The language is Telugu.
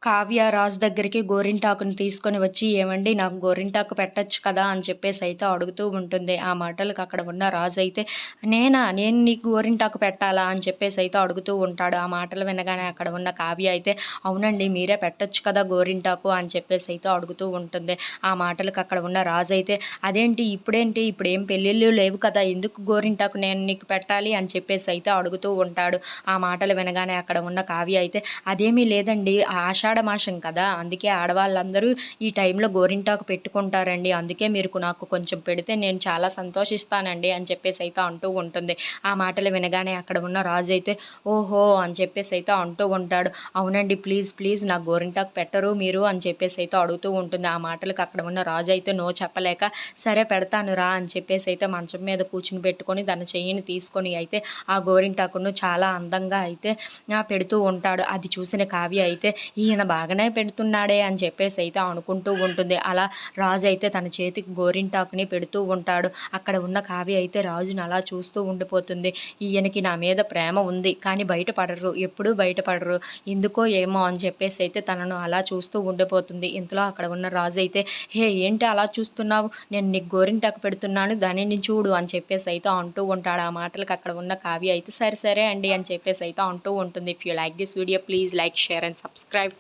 కావ్య రాజు దగ్గరికి గోరింటాకుని తీసుకొని వచ్చి, "ఏవండీ నాకు గోరింటాకు పెట్టొచ్చు కదా!" అని చెప్పేసైతే అడుగుతూ ఉంటుంది. ఆ మాటలకి అక్కడ ఉన్న రాజైతే, "నేనా? నేను నీకు గోరింటాకు పెట్టాలా?" అని చెప్పేసైతే అడుగుతూ ఉంటాడు. ఆ మాటలు వినగానే అక్కడ ఉన్న కావ్య అయితే, "అవునండి మీరే పెట్టొచ్చు కదా గోరింటాకు" అని చెప్పేసైతే అడుగుతూ ఉంటుంది. ఆ మాటలకి అక్కడ ఉన్న రాజైతే, "అదేంటి ఇప్పుడేంటి? ఇప్పుడేం పెళ్ళిళ్ళు లేవు కదా! ఎందుకు గోరింటాకు నేను నీకు పెట్టాలి?" అని చెప్పేసైతే అడుగుతూ ఉంటాడు. ఆ మాటలు వినగానే అక్కడ ఉన్న కావ్య అయితే, "అదేమీ లేదండి. ఆషాఢ మాసం కదా! అందుకే ఆడవాళ్ళందరూ ఈ టైంలో గోరింటాకు పెట్టుకుంటారండి. అందుకే మీరు నాకు కొంచెం పెడితే నేను చాలా సంతోషిస్తానండి" అని చెప్పేసైతే అంటూ ఉంటుంది. ఆ మాటలు వినగానే అక్కడ ఉన్న రాజైతే, "ఓహో!" అని చెప్పేసైతే అంటూ ఉంటాడు. "అవునండి. ప్లీజ్, ప్లీజ్ నాకు గోరింటాకు పెట్టరు మీరు" అని చెప్పేసైతే అడుగుతూ ఉంటుంది. ఆ మాటలకి అక్కడ ఉన్న రాజైతే నో చెప్పలేక, "సరే పెడతాను రా" అని చెప్పేసైతే మంచం మీద కూర్చుని పెట్టుకొని తన చెయ్యిని తీసుకొని అయితే ఆ గోరింటాకును చాలా అందంగా అయితే పెడుతూ ఉంటాడు. అది చూసిన కావ్య అయితే, "ఈయన బాగానే పెడుతున్నాడే" అని చెప్పేసైతే అనుకుంటూ ఉంటుంది. అలా రాజు అయితే తన చేతికి గోరింటాకుని పెడుతూ ఉంటాడు. అక్కడ ఉన్న కావ్య అయితే రాజుని అలా చూస్తూ ఉండిపోతుంది. ఈయనకి నా మీద ప్రేమ ఉంది. కానీ బయటపడరు. ఎప్పుడూ బయటపడరు. ఎందుకో ఏమో అని చెప్పేసైతే తనను అలా చూస్తూ ఉండిపోతుంది. ఇంతలో అక్కడ ఉన్న రాజు అయితే, "హే! ఏంటి అలా చూస్తున్నావు? నేను నీకు గోరింటాకు పెడుతున్నాను. దానిని చూడు" అని చెప్పేసైతే అంటూ ఉంటాడు. ఆ మాటలకి అక్కడ ఉన్న కావ్య అయితే, "సరే, సరే అండి" అని చెప్పేసైతే అంటూ ఉంటుంది. If you like this video please like, share and subscribe.